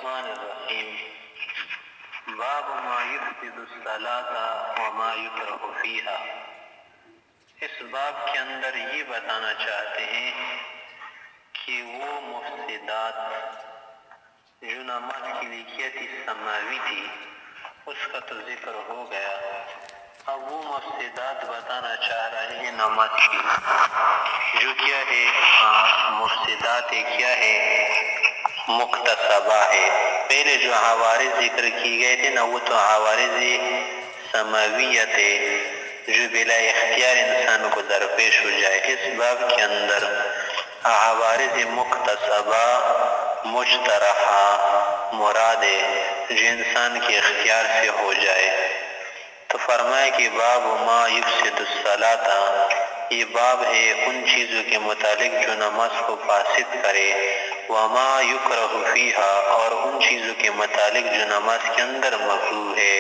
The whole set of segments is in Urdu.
الرحمن الرحیم باب ما یفسد الصلاۃ وما یکرہ فیہا۔ اس باب کے اندر یہ بتانا چاہتے ہیں کہ وہ مفسدات جو نماز کی لیکیت سماوی تھی اس کا تو ذکر ہو گیا، اب وہ مفسدات بتانا چاہ رہے ہیں نماز کی، جو کیا ہے مفسدات کیا ہے، مکتسبہ ہے۔ پہلے جو عوارض ذکر کی گئے تھے نا وہ تو عوارض سماویت ہے جو بلا اختیار انسان کو درپیش ہو جائے۔ اس باب کے اندر عوارض مکتسبہ مجترحہ مراد ہے جو انسان کے اختیار سے ہو جائے۔ تو فرمائے کہ باب ما یفسد الصلاۃ، یہ باب ہے ان چیزوں کے متعلق جو نماز کو فاسد کرے، وما یکرہ فیہا، اور ان چیزوں کے متعلق جو نماز کے اندر مکروہ ہے۔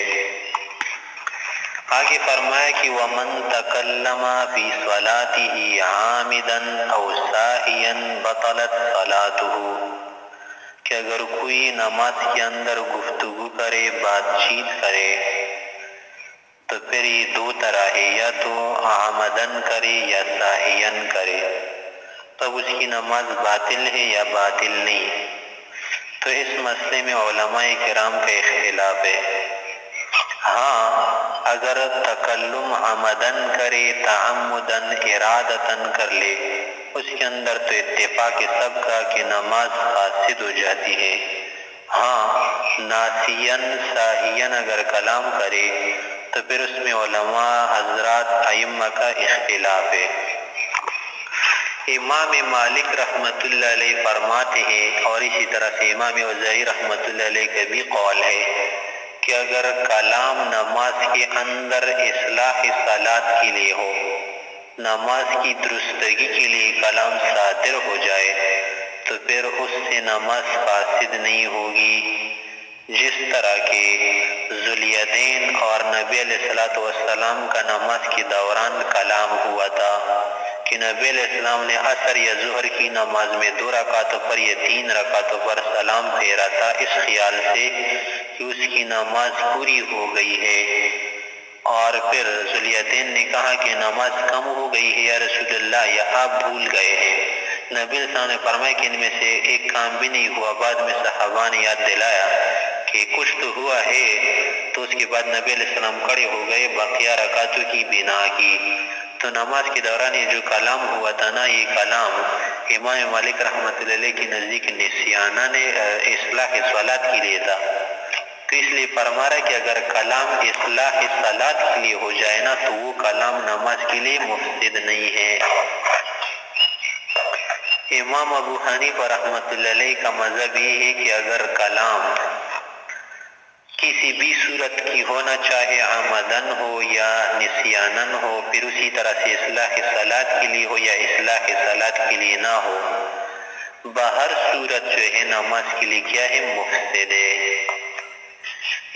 آگے فرمایا کہ ومن تکلم فی صلاتہ عامدا او ساہیا بطلت صلاتہ، کہ اگر کوئی نماز کے اندر گفتگو کرے، بات چیت کرے، تو پھر یہ دو طرح ہے، یا تو عامدن کرے یا ساہین کرے، تب اس کی نماز باطل ہے یا باطل نہیں۔ تو اس مسئلے میں علماء کرام کا اختلاف ہے۔ ہاں اگر تکلم عمدن کرے، تعمدن ارادتن کر لے، اس کے اندر تو اتفاق سب کا کہ نماز فاسد ہو جاتی ہے۔ ہاں ناسین ساہین اگر کلام کرے تو پھر اس میں علماء حضرات ائمہ کا اختلاف ہے۔ امام مالک رحمۃ اللہ علیہ فرماتے ہیں، اور اسی طرح سے امام اوزاعی رحمۃ اللہ علیہ کا بھی قول ہے کہ اگر کلام نماز کے اندر اصلاح صلاۃ کے لیے ہو، نماز کی درستگی کے لیے کلام صادر ہو جائے، تو پھر اس سے نماز فاسد نہیں ہوگی۔ جس طرح کے ذوالیدین اور نبی علیہ السلام کا نماز کے دوران کلام ہوا تھا کہ نبی علیہ السلام نے عصر یا ظہر کی نماز میں 2 رکعتوں پر یا 3 رکعتوں پر سلام پھیرا تھا، اس خیال سے کہ اس کی نماز پوری ہو گئی ہے۔ اور پھر ذوالیدین نے کہا کہ نماز کم ہو گئی ہے یا رسول اللہ، یا آپ بھول گئے ہیں۔ نبی علیہ السلام نے فرمایا کہ ان میں سے ایک کام بھی نہیں ہوا۔ بعد میں صحابہ نے یاد دلایا کہ کچھ تو ہوا ہے، تو اس کے بعد نبی علیہ السلام کھڑے ہو گئے، بقیہ رکعتوں کی بنا کی۔ تو نماز کے دوران یہ جو کلام ہوا تھا نا، یہ کلام امام مالک رحمۃ اللہ علیہ کے نزدیک نسیانہ نے اصلاح صلاۃ کے لیے تھا۔ تو اس لیے فرما رہا ہے کہ اگر کلام اصلاح صلاۃ کے لیے ہو جائے نا تو وہ کلام نماز کے لیے مفسد نہیں ہے۔ امام ابو حنیفہ رحمۃ اللہ علیہ کا مذہب یہ ہے کہ اگر کلام کسی بھی صورت کی ہونا چاہے عمدن ہو یا نسیانن ہو، پھر اسی طرح سے اصلاح صلاۃ کے لیے ہو یا اصلاح صلاۃ کے لیے نہ ہو، بہر صورت جو ہے نماز کے لیے کیا ہے، مفسد ہے۔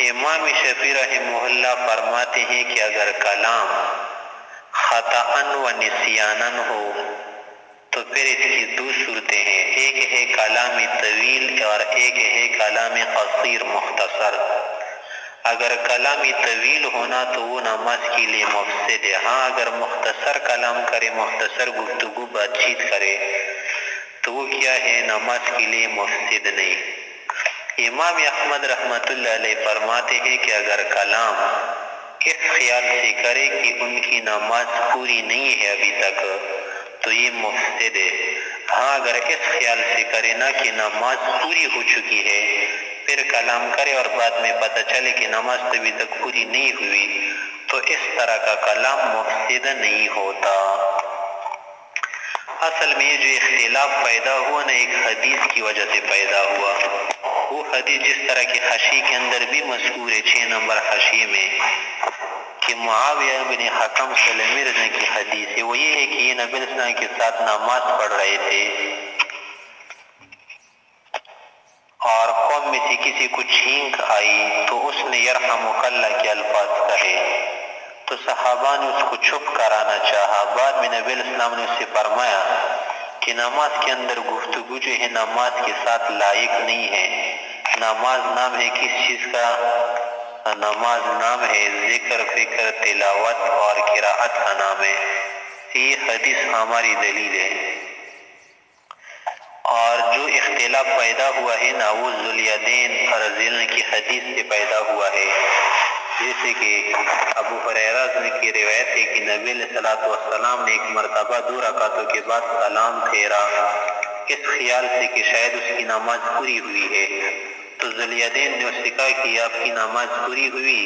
امام شافعی رحمہ اللہ فرماتے ہیں کہ اگر کلام خطأً و نسیانن ہو تو پھر اس کی 2 صورتیں ہیں، ایک ہے کلام طویل اور ایک ہے کلام قصیر مختصر۔ اگر کلام طویل ہونا تو وہ نماز کے لیے مفسد ہے۔ ہاں اگر مختصر کلام کرے، مختصر گفتگو بات چیت کرے تو وہ کیا ہے، نماز کے لیے مفسد نہیں۔ امام احمد رحمۃ اللہ علیہ فرماتے ہیں کہ اگر کلام اس خیال سے کرے کہ ان کی نماز پوری نہیں ہے ابھی تک تو یہ مفسد ہے۔ ہاں اگر اس خیال سے کرے نا کہ نماز پوری ہو چکی ہے، پھر کلام کرے اور بعد میں پتہ چلے کہ نماز تو ابھی تک پوری نہیں ہوئی، تو اس طرح کا کلام مفسد نہیں ہوتا۔ اصل میں یہ جو اختلاف پیدا ہوا نا، ایک حدیث کی وجہ سے پیدا ہوا۔ وہ حدیث جس طرح کے حاشیے کے اندر بھی مذکور ہے، 6 نمبر حاشیے میں، کہ معاویہ بن حکم سلمی رضی کی حدیث ہے، وہ یہ ہے کہ یہ نبی علیہ السلام کے ساتھ نماز پڑھ رہے تھے اور قوم میں سے کسی کو چھینک آئی تو اس نے یرحمک اللہ کے الفاظ کہے، تو صحابہ نے اس کو چھپ کرانا چاہا۔ بعد میں نبی علیہ السلام نے اس سے فرمایا کہ نماز کے اندر گفتگو جو ہے نماز کے ساتھ لائق نہیں ہے، نماز نام ہے کس چیز کا؟ نماز نام ہے ذکر، فکر، تلاوت اور قراءت کا نام ہے۔ یہ حدیث ہماری دلیل ہے۔ اور جو اختلاف پیدا ہوا ہے نا وہ ذوالیدین رضی اللہ عنہ کی حدیث سے پیدا ہوا ہے۔ جیسے کہ ابو ہریرہ کی روایت ہے کہ نبی علیہ الصلوۃ والسلام نے ایک مرتبہ 2 رکعتوں کے بعد سلام پھیرا، اس خیال سے کہ شاید اس کی نماز پوری ہوئی ہے۔ تو ذوالیدین نے اس سے کہا کہ آپ کی نماز پوری ہوئی،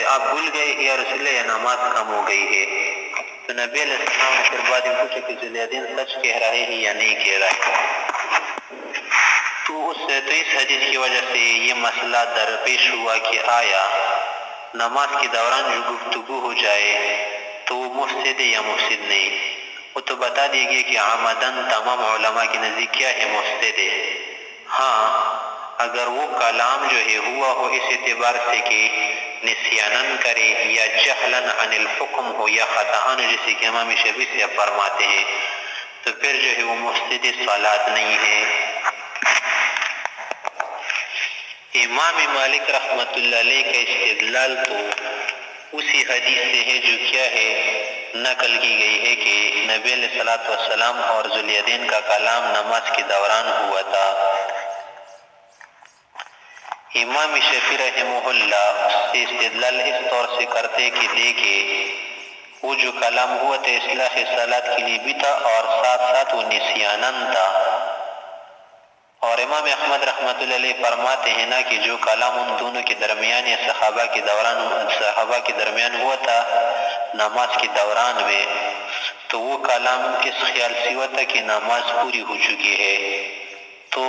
آپ بھول گئے یا رسول اللہ یہ نماز کم ہو گئی ہے؟ تو نبی علیہ السلام نے پھر بعد میں پوچھا کہ ذوالیدین سچ کہہ رہے ہیں یا نہیں کہہ رہے؟ تو اس حدیث کی وجہ سے یہ مسئلہ درپیش ہوا کہ آیا نماز کے دوران جو گفتگو ہو جائے تو وہ مفسد ہے یا مفسد نہیں؟ وہ تو بتا دیا گیا کہ عمدن تمام علماء کے نزدیک کیا ہے؟ مفسد ہے۔ ہاں اگر وہ کلام جو ہے ہوا ہو اس اعتبار سے کہ نسیانن کرے یا جہلن عن الحکم ہو یا خطاً، جیسے کہ امام شافعی سے فرماتے ہیں، تو پھر جو ہے وہ مفسد صلاۃ نہیں ہے۔ امام مالک رحمۃ اللہ علیہ کا استدلال تو اسی حدیث سے ہے جو کیا ہے نقل کی گئی ہے کہ نبی علیہ الصلوۃ والسلام اور ذوالیدین کا کلام نماز کے دوران ہوا تھا۔ امام شافعی رحمہ اللہ سے استدلال اس طور سے کرتے کہ دیکھے وہ جو کلام ہوا تھا اصلاح صلاۃ کے لیے بھی تھا اور ساتھ ساتھ وہ نسیانن تھا۔ اور امام احمد رحمۃ اللہ علیہ فرماتے ہیں نا کہ جو کلام ان دونوں کے درمیان یا صحابہ کے درمیان ہوا تھا نماز کے دوران میں، تو وہ کلام اس خیال سے ہوا تھا کہ نماز پوری ہو چکی ہے۔ تو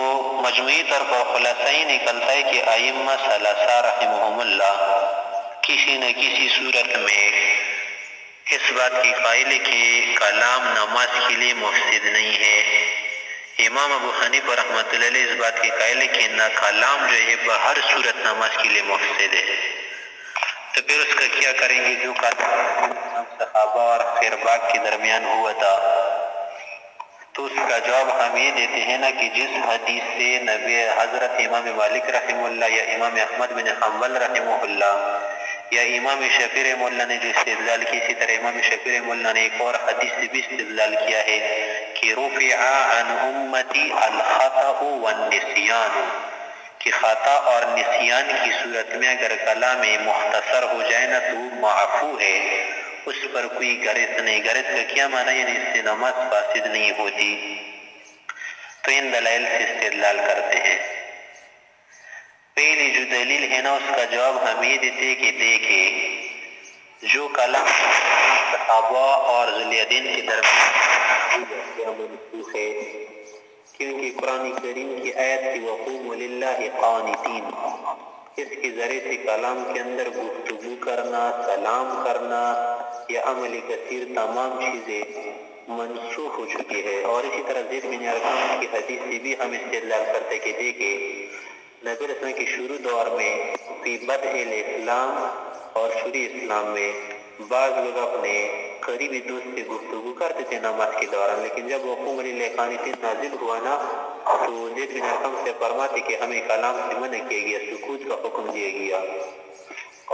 مجموعی طور پر خلاصہ ہی نکلتا ہے کہ ائمہ ثلاثہ رحمہم اللہ کسی نہ کسی صورت میں اس بات کی قائل ہے کہ کلام نماز کے لیے مفسد نہیں ہے۔ امام ابو حنیفہ رحمۃ اللہ علیہ اس بات کی قائل ہے کہ نہ کلام جو ہے بہر صورت نماز کے لیے مفسد ہے۔ تو پھر اس کا کیا کریں گے جو کلام صحابہ اور خیرباغ کے درمیان ہوا تھا؟ تو اس کا جواب ہم یہ دیتے ہیں نا کہ جس حدیث سے نبی حضرت امام مالک رحمہ اللہ یا امام احمد بن حنبل رحمہ اللہ یا امام شافعی رحمہ اللہ نے جو استدلال کی، اسی طرح امام شافعی رحمہ اللہ نے ایک اور حدیث سے بھی استدلال کیا ہے کہ رفع عن امتی الخطأ والنسیان، کہ خطا اور نسیان کی صورت میں اگر کلام مختصر ہو جائے نا تو معفو ہے، اس پر کوئی غرض نہیں۔ غرض کا کیا معنی؟ یعنی اس سے نماز فاسد نہیں ہوتی۔ تو ان دلائل سے استدلال کرتے ہیں۔ پہلی جو دلیل ہے نا اس کا جواب ہم یہ دیتے کہ دیکھے جو کلام صحابہ اور ذوالیدین کے درمیان منسوخ ہے، کیونکہ قرآن کریم کی آیت کی وقوموا للہ قانتین، اس کے ذریعے سے کلام کے اندر گفتگو کرنا، سلام کرنا یا عمل کثیر تمام چیزیں منسوخ ہو چکی ہے۔ اور اسی طرح زید بن ارقم کی حدیث سے بھی ہم استدلال کرتے کہ دیکھے نبی رسول کے شروع دور میں فی بدء الاسلام اور شروع اسلام میں بعض لوگ اپنے قریبی دوست سے گفتگو کرتے تھے نماز کے دوران، لیکن جب وقوم للہ قانتین نازل ہوا نا تو زید بن ارقم سے فرماتے کہ ہمیں کلام سے منع کیا گیا، سکوت کا حکم دیا گیا۔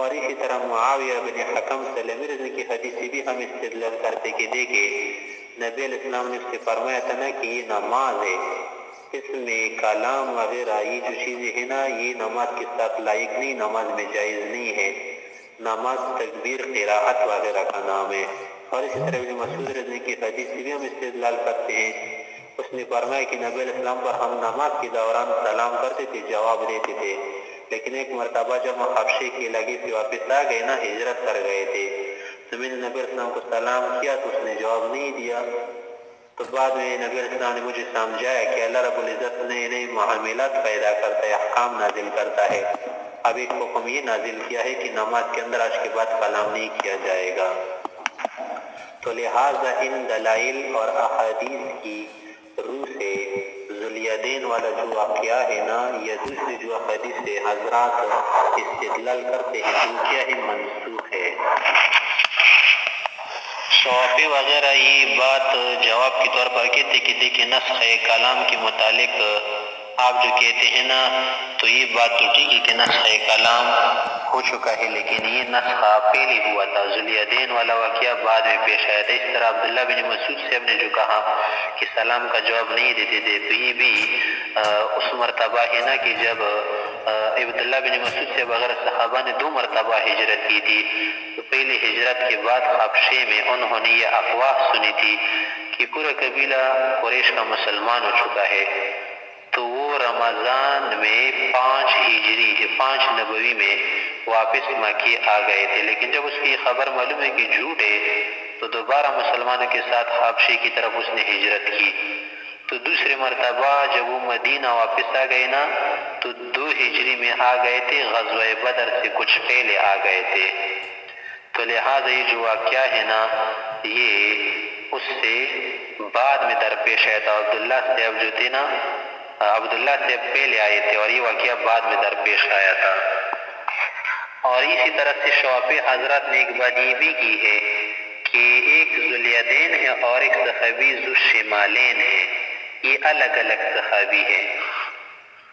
اور اسی طرح معاویہ بن حکم سلمی رضی کی حدیث سے بھی ہم استدلال کرتے کہ دیکھے نبی علیہ السلام نے اس سے فرمایا تھا نا کہ یہ نماز ہے، اس میں کلام وغیرہ یہ جو چیزیں ہیں نا یہ نماز کے ساتھ لائق نہیں، نماز میں جائز نہیں ہے۔ نماز تکبیر قراءت وغیرہ کا نام ہے۔ اور اسی طرح ابن مسعود رضی کی حدیث سے بھی ہم استدلال کرتے ہیں، اس نے فرمایا کہ نبی علیہ السلام پر ہم نماز کے دوران سلام کرتے تھے، جواب دیتے تھے، لیکن ایک مرتبہ جب ہم حبشے کے علاقے سے واپس آ گئے نا، ہجرت کر گئے تھے، تو میں نے نبی علیہ السلام کو سلام کیا تو اس نے جواب نہیں دیا۔ تو بعد میں نبی علیہ السلام نے مجھے سمجھایا کہ اللہ رب العزت نئے نئے معاملات پیدا کرتا ہے، احکام نازل کرتا ہے۔ اب ایک حکم یہ نازل کیا ہے کہ نماز کے اندر آج کے بعد کلام نہیں کیا جائے گا۔ تو لہٰذا ان دلائل اور احادیث کی روح سے ذوالیدین والا جو واقعہ ہے نا یا دوسری جو احادیث سے حضرات استدلال کرتے ہیں تو کیا ہے؟ منسوخ ہے۔ صوفی وغیرہ یہ بات جواب کے طور پر کہتے کہ دیکھیں نسخ کلام کے متعلق آپ جو کہتے ہیں نا تو یہ بات تو ٹھیک ہے کہ نسخ کلام ہو چکا ہے، لیکن یہ نسخ پہلے ہوا تھا، ذواليدين والا واقعہ بعد میں پیش آیا تھا۔ اس طرح عبداللہ بن مسعود صاحب نے جو کہا کہ سلام کا جواب نہیں دیتے تھے، تو یہ بھی اس مرتبہ ہے نا کہ جب عبداللہ بن مسعود صاحب اگر صحابہ نے 2 مرتبہ ہجرت کی تھی، تو پہلی ہجرت کے بعد حبشے میں انہوں نے یہ افواہ سنی تھی کہ پورا قبیلہ قریش کا مسلمان ہو چکا ہے، تو وہ رمضان میں 5 ہجری 5 نبوی میں واپس مکے آ گئے تھے، لیکن جب اس کی خبر معلوم ہے کہ جھوٹ ہے تو دوبارہ مسلمانوں کے ساتھ حبشے کی طرف اس نے ہجرت کی۔ تو دوسری مرتبہ جب وہ مدینہ واپس آ گئے نا تو 2 ہجری میں آ گئے تھے، غزوہ بدر سے کچھ پہلے آ گئے تھے، تو لہٰذا یہ جو واقعہ ہے نا یہ اس سے بعد میں درپیش آیا تھا۔ عبداللہ صاحب جو تھے نا، عبداللہ صاحب پہلے آئے تھے اور یہ واقعہ بعد میں درپیش آیا تھا۔ اور اسی طرح سے شعبے حضرات نے ایک بات یہ بھی کی ہے کہ ایک ذواليدين ہے اور ایک صحابی ذو الشمالین ہے، یہ الگ الگ صحابی ہے۔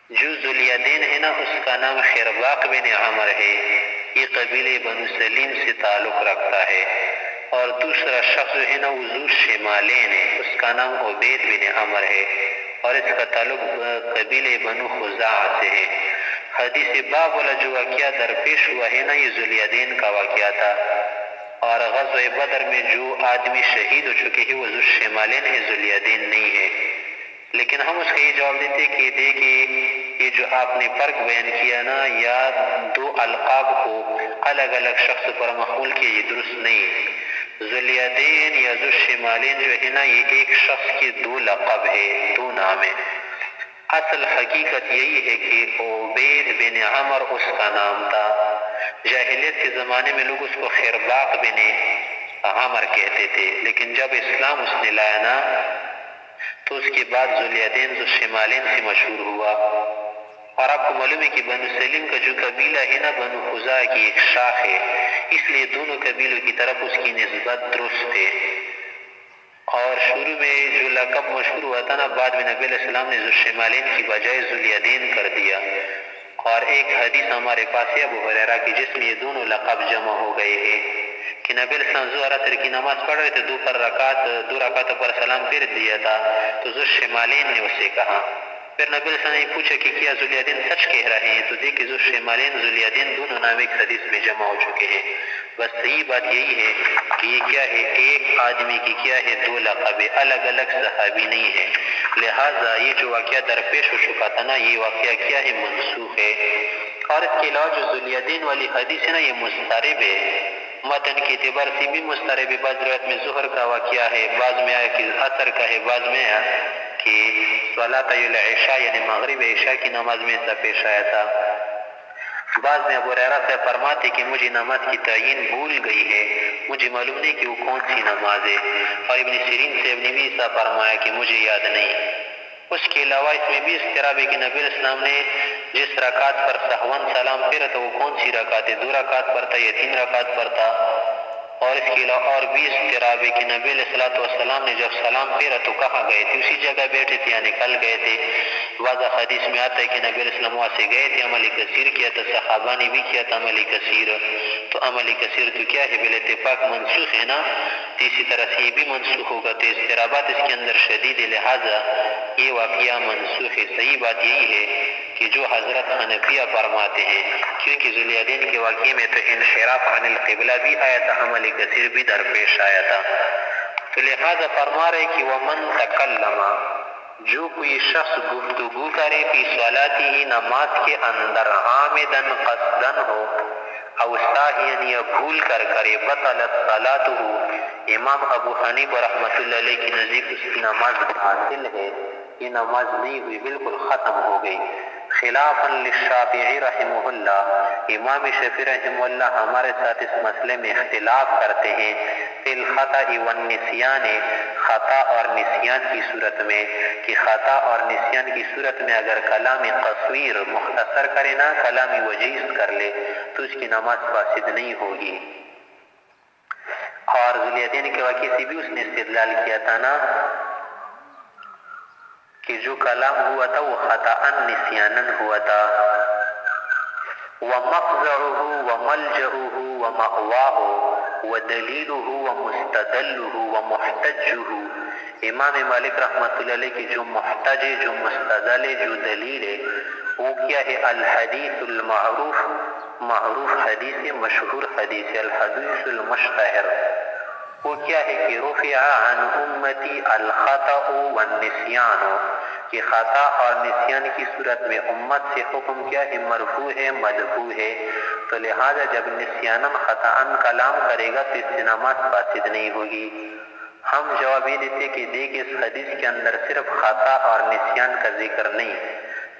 جو ذواليدين ہے نا اس کا نام خرباق بن عمر ہے، یہ قبیلے بنو سلیم سے تعلق رکھتا ہے، اور دوسرا شخص جو ہے نا وہ ذو الشمالین ہے، اس کا نام عبید بن عمر ہے اور اس کا تعلق قبیلے بنو خزاعہ سے ہے۔ حدیث باب والا جو واقعہ درپیش ہوا ہے نا یہ ذواليدين کا واقعہ تھا، اور غزوہ بدر میں جو آدمی شہید ہو چکے ہیں وہ ذو الشمالین ہے، ذواليدين نہیں ہے۔ لیکن ہم اس کا یہ جواب دیتے کہ دیکھیے یہ جو آپ نے فرق بیان کیا نا، یا 2 القاب کو الگ الگ شخص پر محمول کیا، یہ درست نہیں۔ ذواليدين یا ذو الشمالین جو ہے نا یہ ایک شخص کے 2 لقب ہے، 2 نام ہے۔ اصل حقیقت یہی ہے کہ عبید بن عمر اس کا نام تھا، جاہلیت کے زمانے میں لوگ اس کو خرباق بن عمر کہتے تھے، لیکن جب اسلام اس نے لایا نا تو اس کے بعد ذواليدين ذو الشمالین سے مشہور ہوا۔ اور آپ کو معلوم ہے کہ بنو سلیم کا جو قبیلہ ہے نا بنو خزاعہ کی ایک شاخ ہے، اس لیے دونوں قبیلوں کی طرف اس کی نسبت درست ہے۔ اور شروع میں جو لقب مشہور ہوا تھا نا، بعد میں نبی علیہ السلام نے ذو الشمالین کی بجائے ذواليدين کر دیا۔ اور ایک حدیث ہمارے پاس ہے ابو ہریرہ کی جس میں یہ دونوں لقب جمع ہو گئے ہیں کہ نبی علیہ السلام ظہر اثر کی نماز پڑھ رہے تھے، 2 رکعتوں پر سلام پھیر دیا تھا، تو ذو الشمالین نے اسے کہا۔ پھر نبی علیہ السلام نے پوچھا کہ کیا ذواليدين سچ کہہ رہے ہیں؟ تو دیکھیں ذو الشمالین ذواليدين دونوں نام ایک حدیث میں جمع ہو چکے ہیں۔ بس صحیح بات یہی ہے کہ یہ کیا ہے، ایک آدمی کی کیا ہے 2 لقب، الگ الگ صحابی نہیں ہے، لہٰذا یہ جو واقعہ درپیش ہو چکا تھا نا یہ واقعہ کیا ہے، منسوخ ہے۔ اور اس کے علاوہ جو ذواليدين والی حدیث ہے نا یہ مضطرب ہے، متن کے اعتبار سے بھی مضطرب ہے۔ بعض روایت میں ظہر کا واقعہ ہے، بعض میں آیا کہ عصر کا ہے، بعض میں آیا کہ صلاۃ العشاء یعنی مغرب عشاء کی نماز میں ایسا پیش آیا تھا۔ بعض میں ابو ہریرہ سے فرماتے کہ مجھے نماز کی تعین بھول گئی ہے، مجھے معلوم نہیں کہ وہ کون سی نماز ہے، اور ابن سیرین سے نے بھی ایسا فرمایا کہ مجھے یاد نہیں۔ اس کے علاوہ اس میں بھی اضطراب ہے کہ نبی علیہ السلام نے جس رکعت پر سہواً سلام پھیرا تھا وہ کون سی رکعت ہے، 2 رکعت پر تھا یا 3 رکعت پر تھا۔ اور اس کے علاوہ اور بھی اضطراب ہے کہ نبی علیہ السلام نے جب سلام پھیرا تو کہاں گئے تھے، اسی جگہ بیٹھے تھے یا نکل گئے تھے۔ بعض حدیث میں آتا ہے کہ نبی علیہ السلام وہاں سے گئے تھے، عمل کثیر کیا تھا، صحابہ نے بھی کیا تھا عمل کثیر، تو عمل کثیر تو کیا ہے بالاتفاق منسوخ ہے نا، تو اسی طرح سے یہ بھی منسوخ ہوگا، تو اضطرابات اس کے اندر شدید ہے، لہٰذا یہ واقعہ منسوخ ہے۔ صحیح بات یہی ہے کہ جو حضرت حنفیہ فرماتے ہیں، کیونکہ ذواليدين کے واقعے میں تو انحراف عن القبلہ بھی آیا تھا، عمل کثیر بھی درپیش آیا تھا، تو لہٰذا فرما رہے کہ ومن تکلم، جو کوئی شخص گفتگو کرے فی صلاته نماز کے اندر، عامداً قصداً ہو، او ساہیاً یا بھول کر کرے، بطلت صلاته، امام ابو حنیفہ رحمۃ اللہ علیہ کی نزدیک اس کی نماز باطل ہے، یہ نماز نہیں ہوئی، بالکل ختم ہو گئی۔ خلافاً للشافعی رحمہ اللہ، امام شافعی رحمہ اللہ ہمارے ساتھ اس مسئلے میں اختلاف کرتے ہیں، فی الخطأ والنسیان، خطا اور نسیان کی صورت میں، کہ خطا اور نسیان کی صورت میں اگر کلام قصیر مختصر کرے نا، کلام وجیز کر لے تو اس کی نماز فاسد نہیں ہوگی۔ اور ذواليدين کے واقعے سے بھی اس نے استدلال کیا تھا نا کہ جو کلام ہوا تھا وہ خطأ نسیاناً ہوا تھا. ومفزعه وملجأه ومأواه ودلیله ومستدله ومحتجه. امام مالک رحمۃ اللہ علیہ کی جو محتج ہے، جو مستدل ہے، جو دلیل ہے، وہ کیا ہے؟ الحدیث المعروف، معروف حدیث ہے، مشہور حدیث ہے، الحدیث المشتہر. وہ کیا ہے کہ رفع عن امتی الخطأ والنسیان، کہ خطا اور نسیان کی صورت میں امت سے حکم کیا ہے؟ مرفوع ہے، مدفوع ہے. تو لہذا جب نسیاناً خطاً کلام کرے گا تو اس سے نماز فاسد نہیں ہوگی. ہم جواب یہ دیتے کہ دیکھ اس حدیث کے اندر صرف خطا اور نسیان کا ذکر نہیں،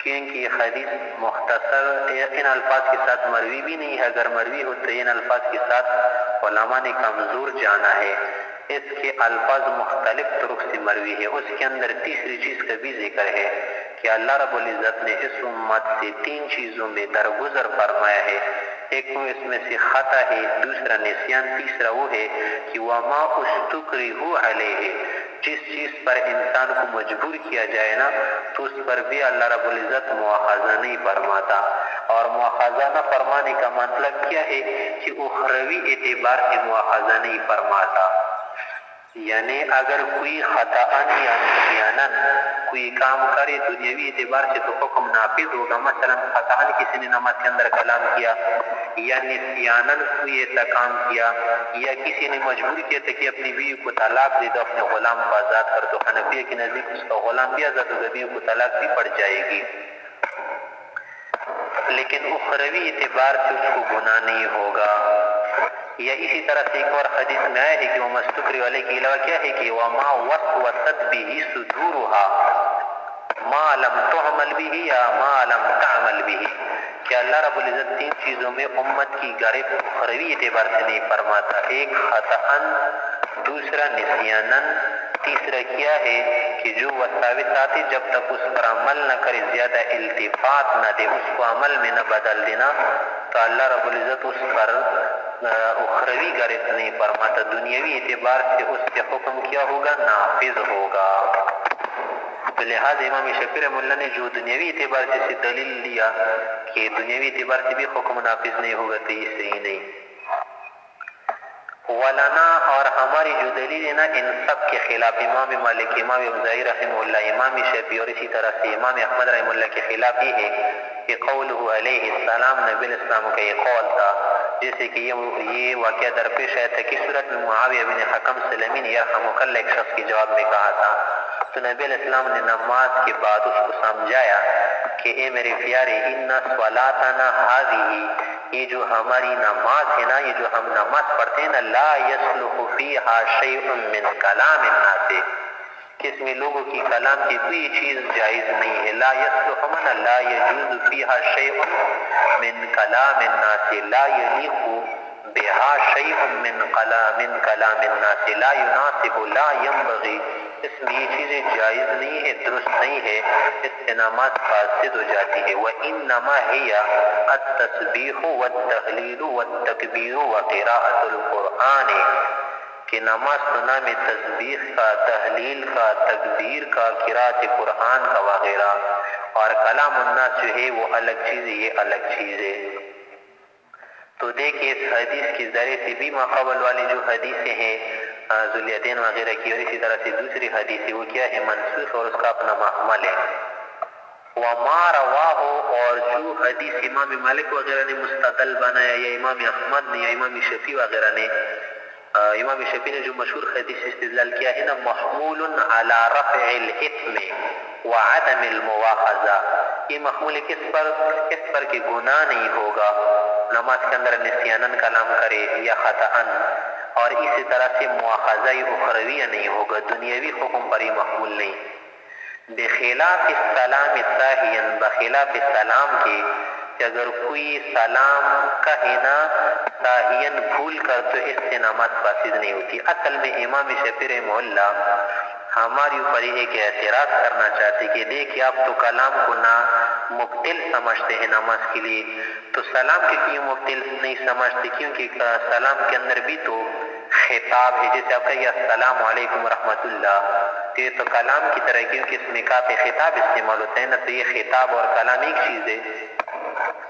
کیونکہ یہ حدیث مختصر ان الفاظ کے ساتھ مروی بھی نہیں ہے. اگر مروی ہو تو ان الفاظ کے ساتھ علماء نے کمزور جانا ہے. اس کے الفاظ مختلف طرق سے مروی ہے. اس کے اندر تیسری چیز کا بھی ذکر ہے کہ اللہ رب العزت نے اس امت سے 3 چیزوں میں درگزر فرمایا ہے. ایک تو اس میں سے خطا ہے، دوسرا نسیان، تیسرا وہ ہے کہ وما استکرہوا علیہ، جس چیز پر انسان کو مجبور کیا جائے نا تو اس پر بھی اللہ رب العزت مواخذہ نہیں فرماتا. اور مواخذہ نہ فرمانے کا مطلب کیا ہے کہ اخروی اعتبار سے مواخذہ نہیں فرماتا. یعنی اگر کوئی خطاً یا نسیاناً کوئی کام کرے دنیاوی اعتبار سے تو حکم نافذ ہوگا. مثلا خطاً کسی نے نماز کے اندر کلام کیا، یا نسیاناً کوئی ایسا کام کیا، یا کسی نے مجبور کیا تھا کہ اپنی بیوی کو طلاق دے دو، اپنے غلام کو آزاد کر دو، حنفیہ کے نزدیک اس کا غلام بھی آزاد ہوگا، بیوی کو طلاق بھی پڑ جائے گی، لیکن اخروی اعتبار سے اس کو گناہ نہیں ہوگا. یا اسی طرح سے ایک اور حدیث میں آیا ہے کہ وہ مستقری والے کے علاوہ کیا ہے کہ وما وسوست به صدورها ما لم تعمل به یا ما لم تعمل به، کہ اللہ رب العزت 3 چیزوں میں امت کی گرفت اخروی اعتبار سے نہیں فرماتا. ایک خطأً، دوسرا نسیاناً، تیسرا کیا ہے کہ جو وساوس آتی جب تک اس پر عمل نہ کرے، زیادہ التفات نہ دے، اس کو عمل میں نہ بدل دینا، تو اللہ رب العزت اس پر اخروی گرفت نہیں فرماتا. دنیاوی اعتبار سے اس کے حکم کیا ہوگا؟ نافذ ہوگا. تو لہذا امام شافعی رحمہ اللہ نے جو دنیاوی اعتبار سے دلیل لیا کہ دنیاوی اعتبار سے بھی حکم نافذ نہیں ہوگا تو یہ صحیح نہیں. ولنا، اور ہماری جو دلیل ہے نا ان سب کے خلاف، امام مالک، امام اوزاعی رحمہ اللہ، امام شافعی اور اسی طرح سے امام احمد رحمہ اللہ کے خلاف یہ ہے کہ قولہ علیہ السلام، نبی علیہ السلام کا یہ قول تھا. جیسے کہ یہ واقعہ درپیش آیا تھا کہ صورت میں معاویہ بن حکم سلمی نے یرحمک اللہ ایک شخص کے جواب میں کہا تھا، تو نبی علیہ السلام نے نماز کے بعد اس کو سمجھایا کہ اے میرے پیارے، ان صلاتنا هذه، یہ جو ہماری نماز ہے نا، یہ جو ہم نماز پڑھتے ہیں نا، لا يصلح فيها شيء من کلام الناس، کہ اس میں لوگوں کی کلام کی کوئی چیز جائز نہیں ہے. لا يصلح من لا يجوز فيها شيء من کلام الناس، لا يليق بها شيء من کلام الناس، لا يناسب، لا ينبغي، اس میں یہ چیزیں جائز نہیں ہے، درست نہیں ہے، اس سے نماز فاسد ہو جاتی ہے. وَإِنَّمَا هِيَ التَّسْبِيحُ وَالتَّهْلِيلُ وَالتَّكْبِيرُ وَقِرَاءَةُ الْقُرْآنِ، کہ نماز تو نام تسبیح کا، تحلیل کا، تکبیر کا، قرات قرآن کا وغیرہ، اور کلام الناس جو ہے وہ الگ چیز ہے، یہ الگ چیز ہے. تو دیکھیں اس حدیث کے ذریعے سے بھی ماقبل والی جو حدیثیں ہیں ذواليدین وغیرہ کی، اور اسی طرح سے دوسری حدیث وہ کیا ہے؟ منسوخ، اور اس کا اپنا محمل ہے. وما رواہ، اور جو حدیث امام مالک وغیرہ نے مستدل بنایا، یا امام احمد نے، یا امام شافعی وغیرہ نے، امام شافعی نے جو مشہور حدیث استدلال کیا ہے نا، محمول علی رفع الاثم وعدم المواخذہ، یہ محمول کس پر؟ اس پر کہ گناہ نہیں ہوگا نماز کے اندر نسیاناً کلام کرے یا خطاً، اور اسی طرح سے مواخذہ اخرویہ نہیں ہوگا، دنیاوی حکم پر ہی محمول نہیں. بخلاف السلام ساہیا، بخلاف سلام کے، کہ اگر کوئی سلام کہے نا ساہین بھول کر تو اس سے نماز فاسد نہیں ہوتی. اصل میں امام شافعی رحمہ اللہ ہماری اوپر ایک اعتراض کرنا چاہتے کہ دیکھیں آپ تو کلام کو نا مبطل سمجھتے ہیں نماز کے لیے، تو سلام کے کیوں مبطل نہیں سمجھتے؟ کیونکہ سلام کے اندر بھی تو خطاب ہے، جیسے آپ کہیے السلام علیکم ورحمۃ اللہ، یہ تو کلام کی طرح کیونکہ اس میں کاف خطاب استعمال ہوتا ہے نا، تو یہ خطاب اور کلام ایک چیز ہے.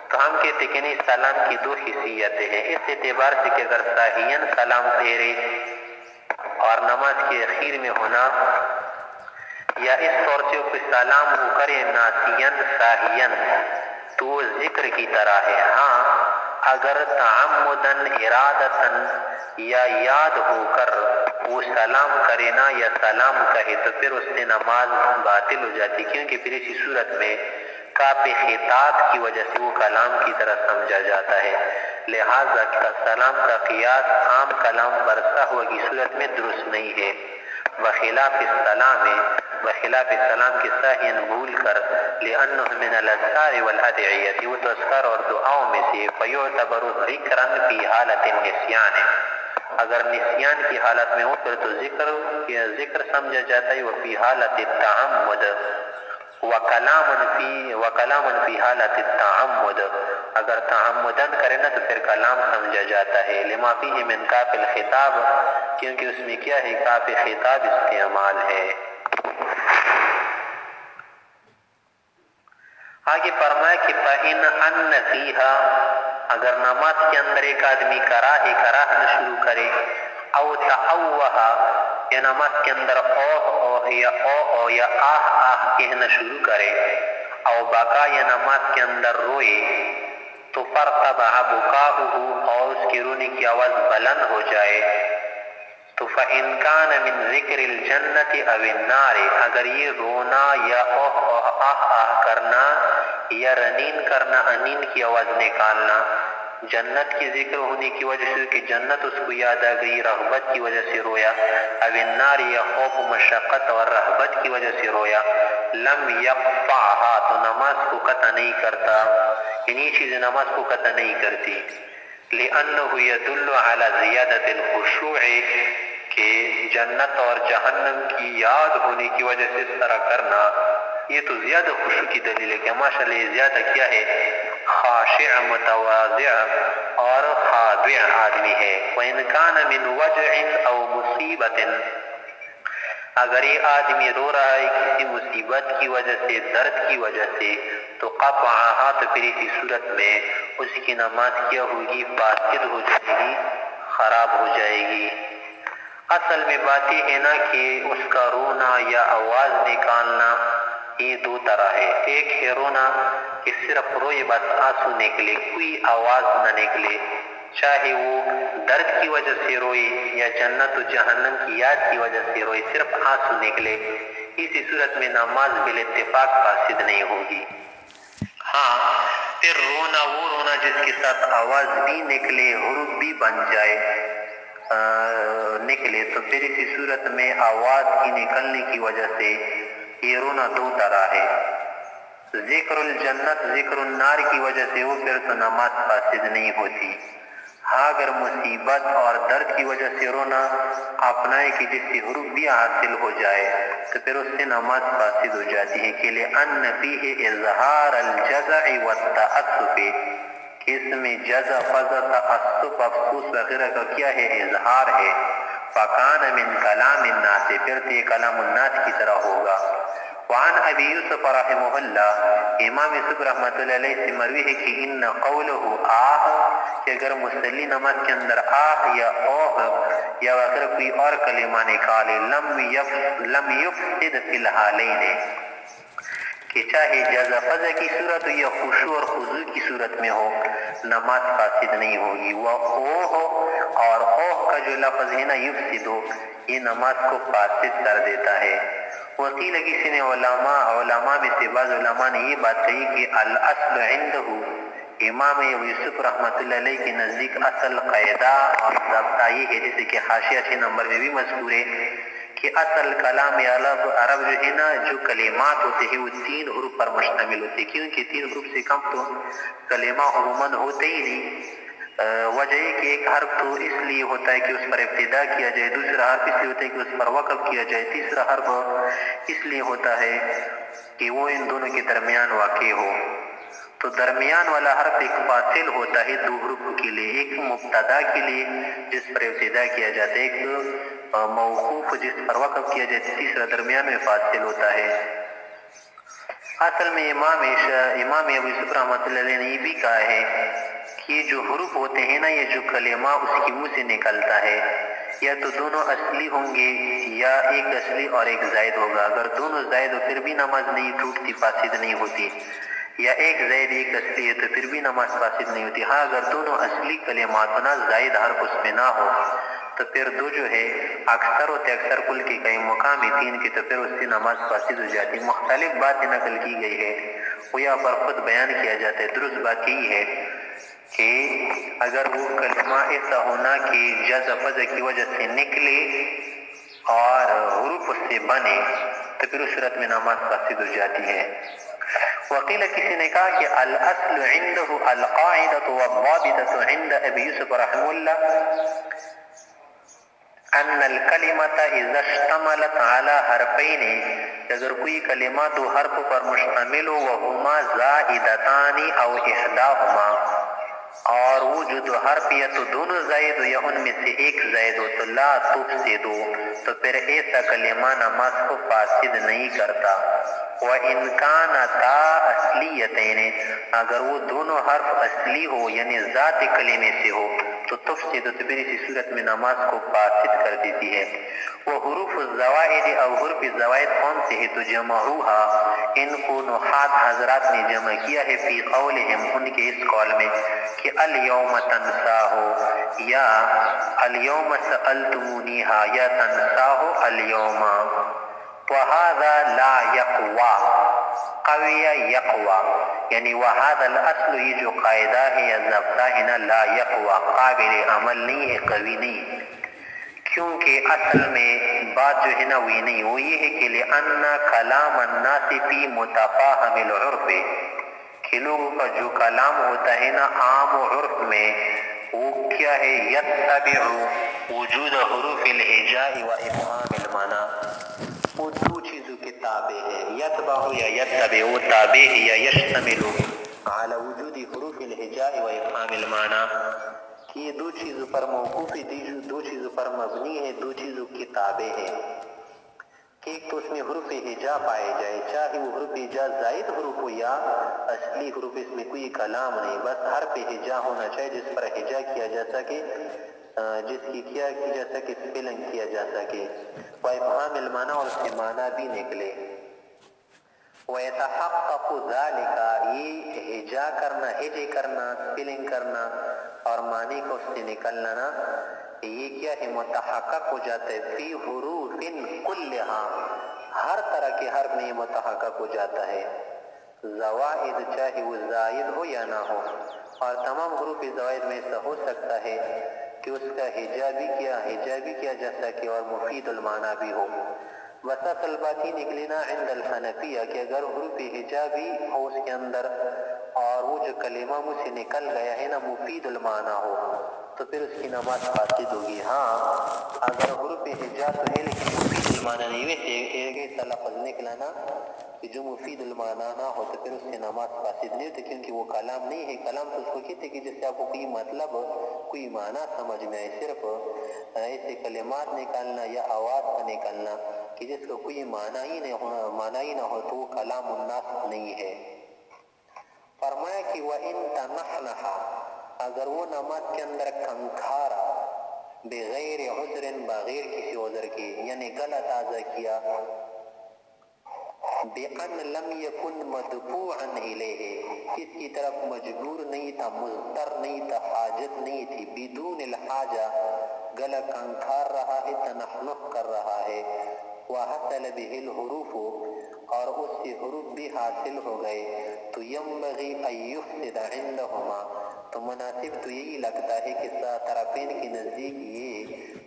تو ہم کہتے ہیں کہ نہیں، سلام کی دو حیثیتیں ہیں، اس اعتبار سے کہ اگر ساہین سلام پھیرے اور نماز کے اخیر میں ہونا، یا اس طور سے کوئی سلام ہو کرے ناسین ساہین، تو وہ ذکر کی طرح ہے. ہاں اگر تعمدن ارادتن یا یاد ہو کر وہ سلام کرے نا یا سلام کہے تو پھر اس سے نماز باطل ہو جاتی، کیونکہ پھر اسی صورت میں کاف خطاب کی وجہ سے وہ کلام کی طرح سمجھا جاتا ہے. لہذا سلام کا قیاس عام کلام پر سہو کی صورت میں درست نہیں ہے. بخلاف السلام کے ساہین بھول کر، لأنه من الاذکار والادعیۃ، وہ تو اذکار اور دعاؤں میں سے، فیعتبر ذکرا فی حالت النسیان، اگر نسیان کی حالت میں ہو پھر تو ذکر سمجھا جاتا ہے. وفی حالت التعمد وکلام فی حالت التعمد، اگر تعمدن کرے نا تو پھر کلام سمجھا جاتا ہے. لما فیہ من کاف الخطاب، کیونکہ اس میں کیا ہے، کاف خطاب استعمال ہے. آگے فرمایا کہ فإن ان فیہا، اگر نماز کے اندر ایک آدمی کراہن شروع کرے، او تعوہا، یا نماز کے اندر اوہ یا او یا آہ کہنا شروع کرے، او بکا، یا نماز کے اندر روئے، تو فارتفع بکاؤہ، اور اس کی رونے کی آواز بلند ہو جائے، تو فإن کان من ذکر الجنت او النار، اگر یہ رونا یا اوہ آہ کرنا یا رنین کرنا، انین کی آواز نکالنا، جنت کی ذکر ہونے کی وجہ سے کہ جنت اس کو یاد آ گئی، رغبت کی وجہ سے رویا، او النار، یا خوف مشقت اور رہبت کی وجہ سے رویا، لم یقطعها، تو نماز کو قطع نہیں کرتا، یعنی یہ چیز نماز کو قطع نہیں کرتی. لأنه يدل على زیادت الخشوع، کہ جنت اور جہنم کی یاد ہونے کی وجہ سے اس طرح کرنا یہ تو زیادہ خشوع کی دلیل ہے کہ ماشاءاللہ یہ زیادہ کیا ہے، خاشع متواضع اور خاضع آدمی ہے. وَإِنْ كَانَ مِنْ وَجْعٍ أَوْ مُصِيبَةٍ، اگر یہ آدمی رو رہا ہے کسی مصیبت کی وجہ سے، درد کی وجہ سے، تو قطعها، تو پھر اسی صورت میں اس کی نماز کیا ہوگی، فاسد ہو جائے گی، خراب ہو جائے گی. اصل میں بات یہ ہے نا کہ اس کا رونا یا آواز نکالنا یہ دو طرح ہے. ایک ہے رونا کہ صرف روئے بس آنسو نکلے، کوئی آواز نہ نکلے، چاہے وہ درد کی وجہ سے روئے یا جنت و جہنم کی یاد کی وجہ سے روئے، صرف آنسو نکلے، اسی صورت میں نماز بالاتفاق فاسد نہیں ہوگی. ہاں پھر رونا وہ رونا جس کے ساتھ آواز بھی نکلے، حروف بھی بن جائے، نکلے، تو پھر اسی صورت میں آواز کی نکلنے کی وجہ سے یہ رونا دو طرح ہے. ذکر الجنت ذکر النار کی وجہ سے وہ پھر تو نماز فاسد نہیں ہوتی. ہاں اگر مصیبت اور درد کی وجہ سے رونا اپنائے کہ جس سے حروف بھی حاصل ہو جائے تو پھر اس سے نماز فاسد ہو جاتی ہے. کہ لأن فیہ اظہار الجزع والتأسف، اس میں جزع، فزع، تعصب، افسوس وغیرہ کا کیا ہے، اظہار ہے. فکان من کلام الناس، پھر تو یہ کلام الناس کی طرح ہوگا. وعن ابی یوسف رحمہ اللہ، امام یوسف رحمۃ اللہ علیہ سے مروی ہے کہ ان قولہ آہ، کہ اگر مصلی نماز کے اندر آہ یا اوہ یا وغیرہ کوئی اور کلمہ نکالے، لم یفسد فی الحالین، کہ چاہے جزا فضا کی صورت ہو یا خشوع اور خضوع کی صورت میں ہو، نماز فاسد نہیں ہوگی. وہ اوہ، اور اوہ کا جو لفظ ہے نا، یفسد، یہ نماز کو فاسد کر دیتا ہے. وقیل کسی نے علماء میں سے بعض علماء نے یہ بات کہی کہ الاصل عنده، امام یوسف رحمۃ اللہ علیہ کے نزدیک اصل قاعدہ اور ضابطہ یہ ہے، جیسے کہ حاشیہ 6 نمبر میں بھی مذکور ہے کہ اصل کلام عرب جو ہے نا، جو کلمات ہوتے ہیں وہ 3 حروف پر مشتمل ہوتے ہیں، کیونکہ 3 حروف سے کم تو کلمہ عموماً ہوتے ہی نہیں. وجہ یہ کہ ایک حرف تو اس لیے ہوتا ہے کہ اس پر ابتدا کیا جائے، دوسرا حرف اس لیے ہوتا ہے کہ اس پر وقف کیا جائے، تیسرا حرف اس لیے ہوتا ہے کہ وہ ان دونوں کے درمیان واقع ہو. تو درمیان والا حرف ایک فاصل ہوتا ہے 2 حروف کے لیے، ایک مبتدا کے لیے جس پر ابتدا کیا جاتا ہے، ایک موقوف جس پر وقف کیا جائے تیسرا درمیان میں فاصل ہوتا ہے۔ اصل میں امام ابو یوسف رحمۃ اللہ علیہ نے یہ بھی کہا ہے کہ یہ جو حروف ہوتے ہیں نا، یہ جو کلمہ اس کی منہ سے نکلتا ہے، یا تو دونوں اصلی ہوں گے یا ایک اصلی اور ایک زائد ہوگا۔ اگر دونوں زائد ہو پھر بھی نماز نہیں ٹوٹتی، فاسد نہیں ہوتی، یا ایک زائد ایک اصلی ہے تو پھر بھی نماز فاسد نہیں ہوتی۔ ہاں اگر دونوں اصلی کلمات ہونا، زائد حرف اس میں نہ ہو، تو پھر دو جو ہے اکثر ہوتے، اکثر کل کے کئی مقامی تین کی، تو پھر اس سے نماز فاسد ہو جاتی۔ مختلف باتیں نقل کی گئی ہے، وہ یہاں پر خود بیان کیا جاتا ہے۔ درست بات یہی ہے کہ اگر وہ کلمہ ایسا ہونا کہ جز فض کی وجہ سے نکلے اور حروف اس سے بنے، تو پھر اس صورت میں نماز فاسد ہو جاتی ہے۔ وقیل کسی نے کہا کہ الاصل عنده القاعدة والضابطة عند ابی یوسف رحمہ اللہ ان الکلمۃ اذا اشتملت علی حرفین، اگر کوئی کلمہ دو حرف پر مشتمل ہو، وہما زائدتان او احداہما، اور وہ جو دو حرف یا تو دونوں زائد ہو یا ان میں سے ایک زائد ہو، تو لا تفسدو، تو پھر ایسا کلمہ نماز کو فاسد نہیں کرتا۔ وَإِنْ كَانَتَا أَصْلِيَّتَيْنِ، اگر وہ دونوں حرف اصلی ہو یعنی ذات کلمے سے ہو، تو تفسد، تو پھر اسی صورت میں نماز کو فاسد کر دیتی ہے۔ وہ حروف الزوائد او حروف زوائد کون سے ہے؟ تو جمعوہا، ان کو نحات حضرات نے جمع کیا ہے فی قولہم، ان کے اس قول میں کہ الیوم تنساہو یا الیوم سألتمونیہا یا تنساہو الیوم، وَهَذَا لَا يَقْوَى، قویہ یقوى، یعنی وَهَذَا الْأَصْلُ، یہ جو قاعدہ ہے یا ضابطہ ہے نا، لا یقوى، قابل عمل نہیں ہے، قوی نہیں، کیونکہ اصل میں بات جو ہے نا وہ نہیں، وہ یہ ہے کہ لِأَنَّ كَلَامَ النَّاسِ فِي مُتَفَاهِمِ الْعُرْفِ، کہ لوگوں کا جو کلام ہوتا ہے نا عام و عرف میں، وہ کیا ہے؟ یتبع وجود حروف الہجاء و افہام المعنی، وہ دو چیزوں کے تابع ہے، یتبع یا یتبع، وہ تابع ہے یا یشتمل علی وجود حروف الہجاء و افہام المعنی، کہ یہ دو چیزوں پر موقوف ہے، دو چیزوں پر مبنی ہے، دو چیزوں کے تابع ہے، کہ ایک تو اس میں حروف ہجا پائے جائے، چاہے وہ حروف ہجا زائد حروف ہو یا اصلی حروف، اس میں کوئی کلام نہیں، بس حرف ہجا ہونا چاہیے جس پر ہجا کیا جا سکے، جس کی کیا جا سکے، اسپیلنگ کیا جا سکے، وَإِفْهَامِ الْمَعْنَى، اور اس کے معنی بھی نکلے۔ وَيَتَحَقَّقُ ذَلِكَ، یہ ہجا کرنا، ہجے کرنا، اسپیلنگ کرنا اور معنی کو اس سے نکلنا، یہ کیا ہے؟ متحقق ہو جاتا ہے فی حروف کلہا، ہر طرح کے حرف میں یہ متحقق ہو جاتا ہے، زوائد چاہے وہ زائد ہو یا نہ ہو، اور تمام حروف زوائد میں ایسا ہو سکتا ہے کہ اس کا ہجا بھی کیا جا سکے اور مفید المعنی بھی ہو۔ بس اصل بات ہی نکلینا عند الحنفیہ کہ اگر حروف ہجا بھی ہو اس کے اندر اور وہ جو کلمہ مجھ سے نکل گیا ہے نا مفید المعنی ہو، تو پھر اس کی نماز فاسد ہوگی۔ ہاں اگر حروف ہجا تو ہے لیکن مفید المعنی نہیں، ویسے ایسا لفظ نکلانا کہ جو مفید المعنی نہ ہو تو پھر اس سے نماز فاسد نہیں ہوتی، کیونکہ وہ کلام نہیں ہے۔ کلام تو اس کو کہتے کہ جس سے آپ کو کوئی مطلب کوئی معنی سمجھ میں آئے، صرف ایسے کلمات نکالنا یا آواز کا نکالنا کہ جس کو کوئی معنی ہی نہ ہو تو وہ کلام الناس نہیں ہے۔ فرمایا کہ وَإِن تَنَحْنَحَ، اگر وہ نماز کے اندر کنکھارا، بغیر عذر، بغیر کسی عذر کے، یعنی گلا تازہ کیا، بِأَنْ لَمْ يَكُنْ مَدْفُوعًا إِلَيْهِ، اس کی طرف مجبور نہیں تھا، مضطر نہیں تھا، حاجت نہیں تھی، بدون الحاجہ، گلا کنکھار رہا ہے، تنحنح کر رہا ہے، وَحَصَلَ بِهِ الْحُرُوفُ، اور اس سے حروف بھی حاصل ہو گئے، تو يَنْبَغِي أَن يُفْسِدَ عِنْدَهُمَا، تو مناسب تو یہی لگتا ہے کہ طرفین کے نزدیک یہ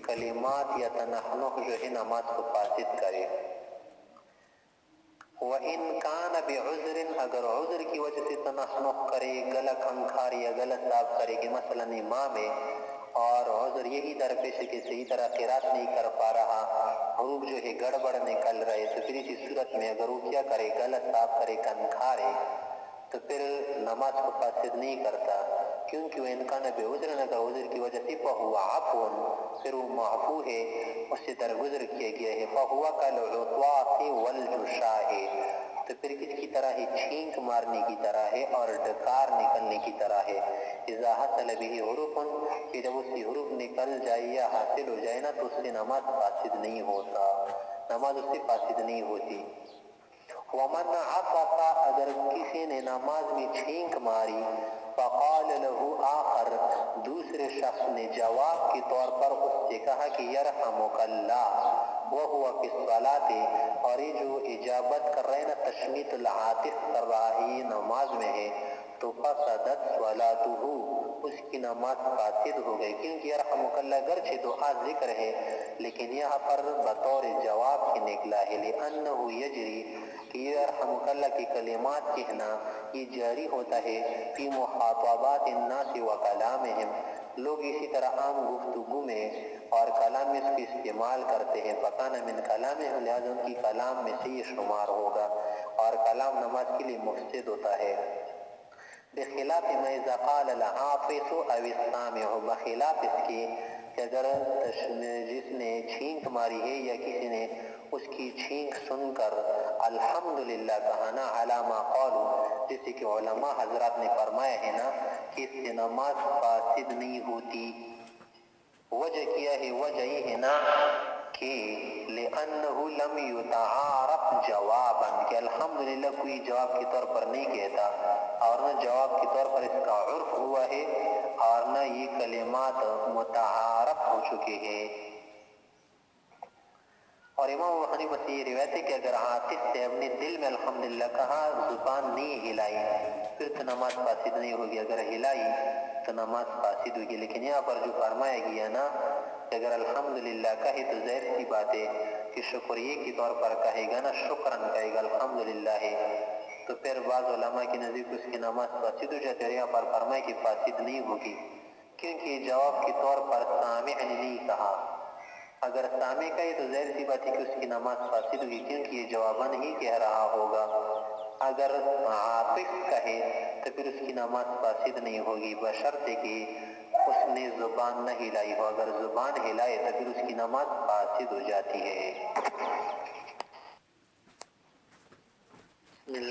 کلمات یا تنحنح جو ہے نماز کو فاسد کرے۔ وَإِنْ كَانَ بِعُذْرٍ، اگر عذر کی وجہ سے تنحنح کرے، گلا کھنکھار یا گلا صاف کرے، کہ مثلا امام ہے اور عذر یہی درپیش ہے کہ صحیح طرح قرات نہیں کر پا رہا، حروف جو ہے گڑبڑ نکل رہے، تو پھر اسی صورت میں اگر وہ کیا کرے، گلا صاف کرے، کھنکھارے، تو پھر نماز کو فاسد نہیں کرتا، کیونکہ وہ انکان بے عذر اگر عذر کی وجہ سے فہو عفو پھر وہ معفو ہے، اس سے درگزر کیا گیا ہے، فہو کالعطواف والجشاء تو پھر کس کی طرح ہے؟ چھینک مارنے کی طرح ہے اور ڈکار نکلنے کی طرح ہے۔ اذا حصل به حروف کہ جب اس کی حروف نکل جائے یا حاصل ہو جائے نا تو اس سے نماز فاسد نہیں ہوتا، نماز اس سے فاسد نہیں ہوتی۔ ومن عطف اگر کسی نے نماز میں چھینک ماری فقال له آخر دوسرے شخص نے جواب کے طور پر اس سے کہا کہ یرحمک اللہ وهو فی الصلاۃ اور یہ جو اجابت کر رہے ہیں نا تشمیت العاطف کر رہا ہے یہ نماز میں ہے تو فسدت صلاته اس کی نماز فاسد ہو گئی، کیونکہ یرحمک اللہ گرچہ دعا ذکر ہے لیکن یہاں پر بطور جواب کے نکلا ہے، لأنہ یجری کہ یرحمک اللہ کی کلمات کہنا یہ جاری ہوتا ہے فی مخاطبات الناس و کلامہم، لوگ اسی طرح عام گفتگو میں اور کلام میں اس کو استعمال کرتے ہیں، فکان من کلامہم لہذا ان کی کلام میں سے یہ شمار ہوگا اور کلام نماز کے لیے مفسد ہوتا ہے۔ بخلاف ما اذا قال الحافظ او السامع بخلاف اس کی کہ اگر جس نے چھینک ماری ہے یا کسی نے اس کی چھینک سن کر الحمدللہ کہنا علی ما قالوا جیسے کہ علماء حضرات نے فرمایا ہے نا کہ اس سے نماز فاسد نہیں ہوتی۔ وجہ کیا ہے؟ وجہ یہ ہے نا کہ لأنه لم يتعارف جوابا کہ الحمدللہ کوئی جواب کے طور پر نہیں کہتا اور نہ جواب کے طور پر اس کا عرف ہوا ہے اور نہ یہ کلمات متعارف ہو چکے ہیں۔ اور امام ابو حنیفہ سے یہ روایت ہے کہ اگر عاطف سے اپنے دل میں الحمدللہ کہا زبان نہیں ہلائی پھر تو نماز فاسد نہیں ہوگی، اگر ہلائی تو نماز فاسد ہوگی۔ لیکن یہاں پر جو فرمایا گیا نا کہ اگر الحمدللہ کہے تو ظاہر سی بات ہے کہ شکریہ کے طور پر کہے گا نا، شکرن کہے گا الحمدللہ ہے، تو پھر بعض علماء کے نزدیک اس کی نماز فاسد ہو جاتی ہے۔ یہاں پر فرمایا کہ فاسد نہیں ہوگی کیونکہ جواب کے طور پر سامع نے نہیں کہا، اگر سامع کہے تو ظاہر سی بات ہے کہ اس کی نماز فاسد ہوگی کیونکہ یہ جواباً ہی کہہ رہا ہوگا، اگر عاطف کہے تو پھر اس کی نماز فاسد نہیں ہوگی بشرطے کہ اس نے زبان نہ ہلائی ہو، اگر زبان ہلائے تو پھر اس کی نماز فاسد ہو جاتی ہے۔ بسم اللہ